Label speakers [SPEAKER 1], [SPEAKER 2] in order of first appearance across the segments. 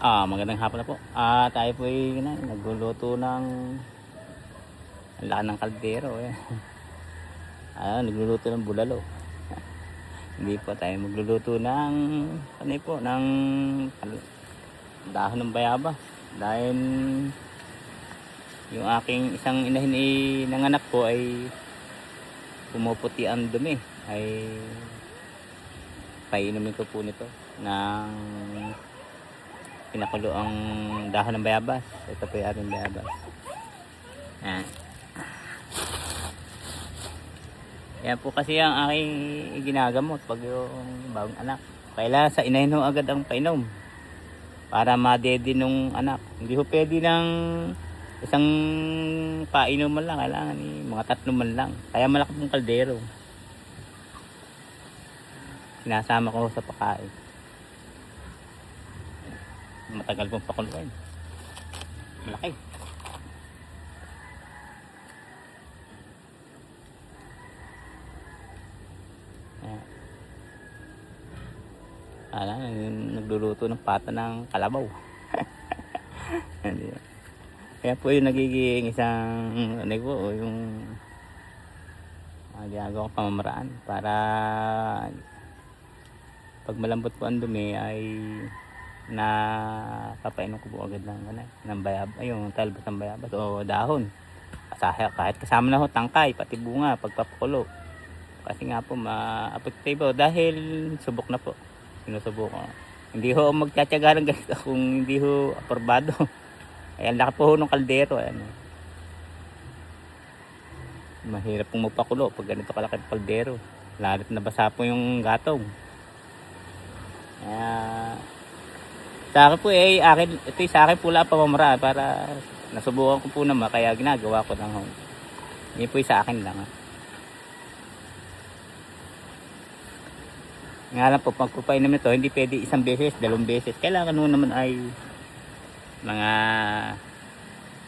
[SPEAKER 1] Magandang hapon na po. Tayo po ay nagluluto ng ang laki ng kaldero eh. Nagluluto ng bulalo. Hindi po tayo magluluto ng ano po ng dahon ng bayabas dahil yung aking isang inahin nanganak po ay pumuputi ang dumi ay painumin ko po nito ng pinakulo ang dahon ng bayabas. Ito po yung ating bayabas. Yan. Yan po kasi ang aking ginagamot pag yung bagong anak. Kailangan sa inahin ho agad ang painom para madede nung anak. Hindi ho pwede ng isang painom man lang. Kailangan mga 3 man lang. Kaya malaki pong kaldero. Sinasama ko sa pakain. Matagal pong pakuluin. Malaki. Nagluluto ng pata ng kalabaw. Kaya po yung nagiging isang ano po, yung ginagawa ko pamamaraan para pag malambot po ang dumi ay napapainom ko po agad ng bayabas, yung talbos ng bayabas o dahon. Kahit kasama na ho tangkay, pati bunga pagpapakulo. Kasi nga po ma-apektibo dahil subok na po. Sinusubukan ko. Hindi ho magtsatsaga ng ganito kung hindi ho aprobado. Ayan, laki po ho ng kaldero. Ayan. Mahirap pong magpakulo pag ganito kalaki ng kaldero. Lalo't nabasa po yung gatong. Sa akin po ito sa akin pula pamamaraan para nasubukan ko po naman kaya ginagawa ko lang ho. Hindi po sa akin lang. Nga lang po pagpapainom nito hindi pwede 1 beses, 2 beses. Kailangan mo naman ay mga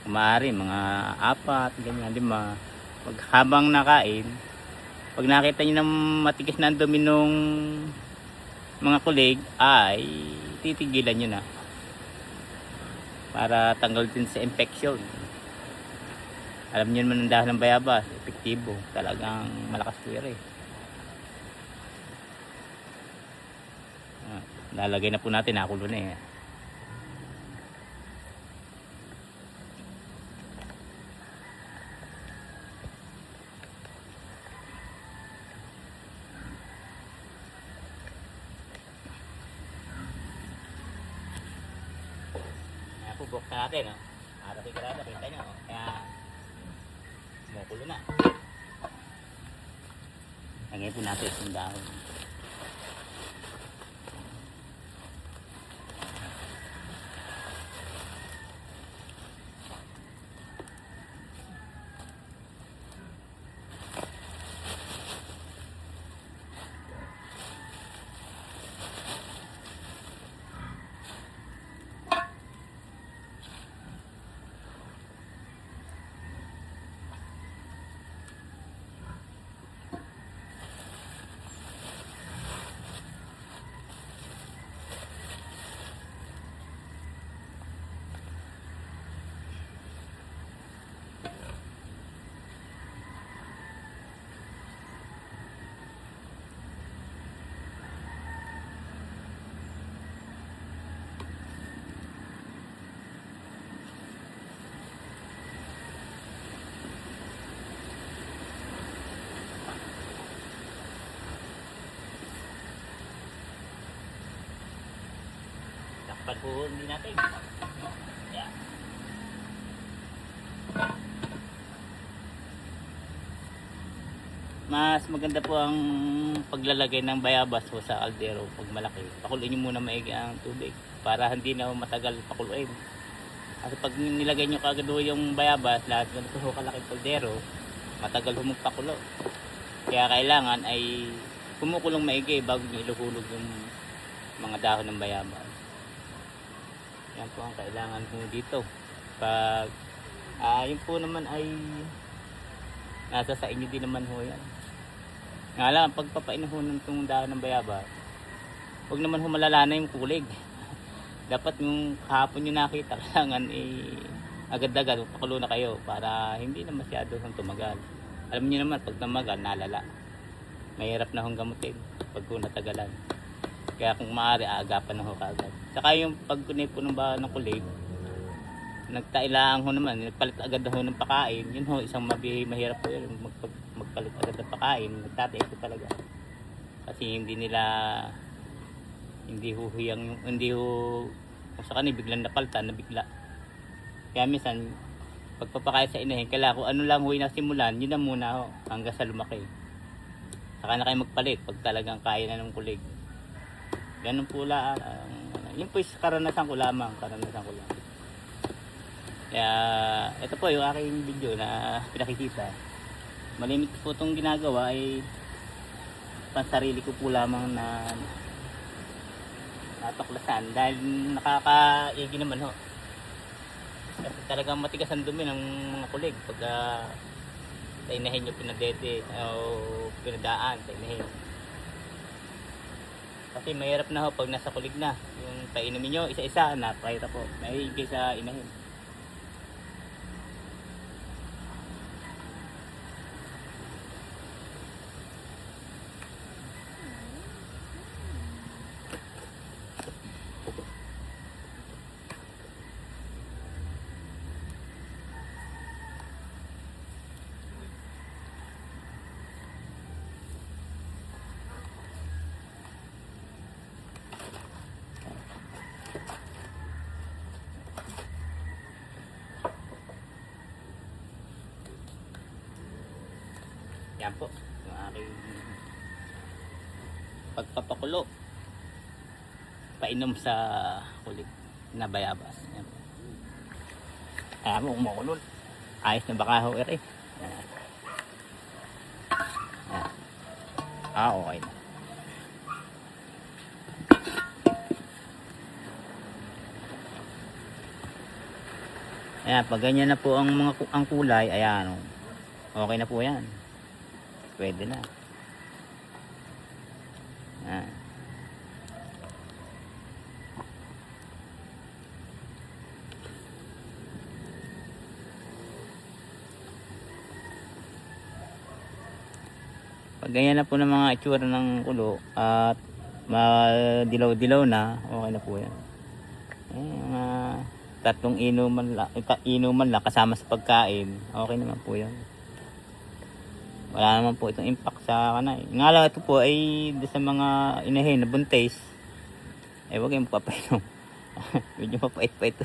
[SPEAKER 1] kumari, mga 4, ganyan, 5. Pag habang nakain, pag nakita niyo ng matigas na ang dumi nung mga kulig ay titigilan nyo na para tanggal din sa infection. Alam niyo naman ang dahon ng bayabas, epektibo, talagang malakas po yan. Lalagay na po natin, nakulo na eh. Buksan natin, no? Sigurado, kita nyo, kaya kumukulo na. Lagyan po natin yung dahon. Pagpuhon din natin. Yeah. Mas maganda po ang paglalagay ng bayabas po sa kaldero pag malaki. Pakuluin nyo muna maigi ang tubig para hindi na matagal pakuluin. Kasi pag nilagay nyo kagad yung bayabas, lahat ganito ho kalaking kaldero, matagal ho magpakulo. Kaya kailangan ay kumukulong maigi bago nyo iluhulog yung mga dahon ng bayabas. Yan po ang kailangan po dito. Pag yun po naman ay nasa sa inyo din naman ho yan. Nga lang, pagpapainom ho ng dahon ng bayabas, huwag naman ho malalana yung kulig. dapat yung kahapon nyo nakita, kailangan agad-agad pakulo na kayo para hindi na masyado tumagal. Alam niyo naman pag tumagal nalala, mahirap na hong gamutin pag natagalan. Kaya kung maaari aagapan na ho kaagad. Saka yung pagkunay po ng ng kulig, nagtailaan ho naman, nagpalit agad ho ng pakain. Yun ho, isang mahirap po yun, magpalit agad ng pakain. Nagtatae ko talaga. Kasi hindi ho kung sa kanila biglang napalitan, nabigla. Kaya minsan, pagpapakain sa inahin, kailangan kung ano lang ho yung nasimulan, yun na muna ho, hanggang sa lumaki. Saka na kayo magpalit pag talagang kaya na ng kulig. Ganun po lang. Yun po is karanasan ko lamang. Kaya ito po yung aking video na pinakikita. Malimit po itong ginagawa ay pansarili ko po lamang na natuklasan. Dahil nakakaigi naman ho. Kasi talagang matigas ang dumi ng mga kulig pag sa inahin nyo pinadete o pinadaan sa inahin. Kasi mahirap na ho pag nasa kulig na. Yung painumin nyo isa-isa, napakita po. Nahihigay sa inahin. Yan po, yung aking pagpapakulo. Painom sa kulig na bayabas. Yan po. Ayan mo, umukulol. Ayos na baka ho ere. Yan. Yan. Okay na. Ayan, pag ganyan na po ang kulay, ayan, okay na po yan. Pwede na. Ayan. Pag ganyan na po ng mga itsura ng kulo at madilaw-dilaw na, okay na po yan. Mga tatlong inuman lang kasama sa pagkain, okay naman po yan. Wala naman po itong impact sa kanay. Nga lang ito po ay sa mga inahin na buntis, ay huwag kayong papainom. Medyo mapait pa ito.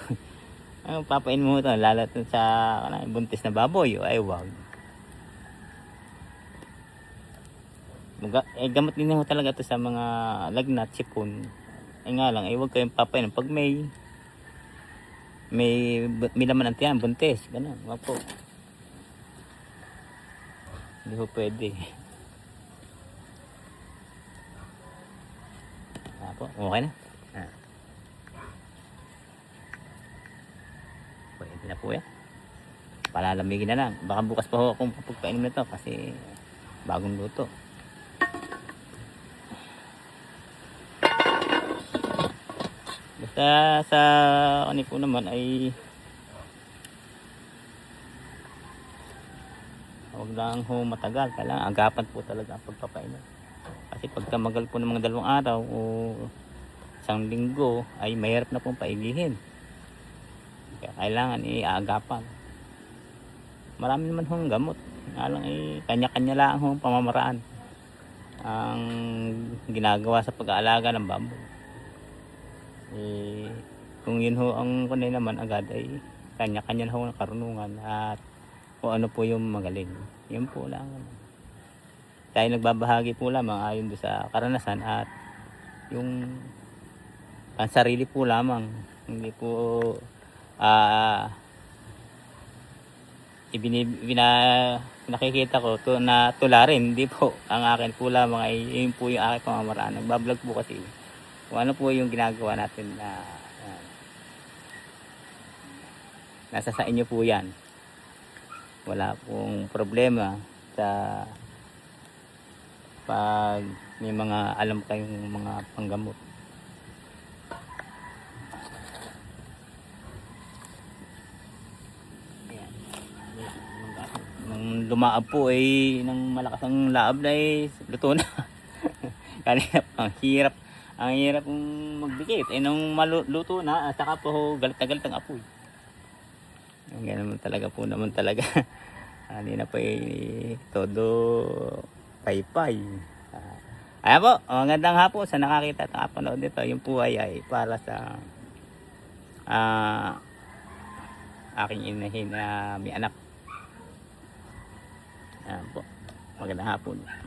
[SPEAKER 1] Ay, papain mo ito, lalo ito sa kanay, buntis na baboy, ay huwag. Gamot din ho talaga ito sa mga lagnat, sipon. Ay nga lang, ay huwag kayong papainom pag may laman ang tiyan, buntis, gano'n, wag po. Hindi po pwede. Po, okay na. Pwede na po yan. Palalamigin na lang. Baka bukas pa ho akong pagpainom na ito kasi bagong luto. Basta sa kanil naman ay huwag lang ho matagal, kailangan agapan po talaga ang pagpapainom. Kasi pag tamagal po ng mga 2 araw o 1 linggo ay mahirap na pong paigihin. Kaya kailangan iaagapan. Marami naman hong gamot. Nga lang kanya-kanya lang hong pamamaraan ang ginagawa sa pag-aalaga ng baboy. Kung yun ho ang kunay naman agad ay kanya-kanya na ho ng karunungan at kung ano po yung magaling. Yun po lang. Tayo nagbabahagi po lamang ayon doon sa karanasan at yung pansarili po lamang. Hindi po nakikita ko na tularin. Hindi po. Ang akin po lamang ay yun po yung aking pamamaraan. Nagbablog po kasi kung ano po yung ginagawa natin na nasa sa inyo po yan. Wala pong problema sa pag may mga alam kayong mga panggamot. lumaab po ay ng malakas ang laab na luto na. Kanina ang hirap magdikit. Nung maluto na, saka po galit na galit ang apoy. Ganyan naman talaga po naman talaga. Kanina po todo paypay. Ayan po, magandang hapon sa nakakita at nakapanood nito. Yung po ay para sa aking inahin na may anak. Ayan po, magandang hapon.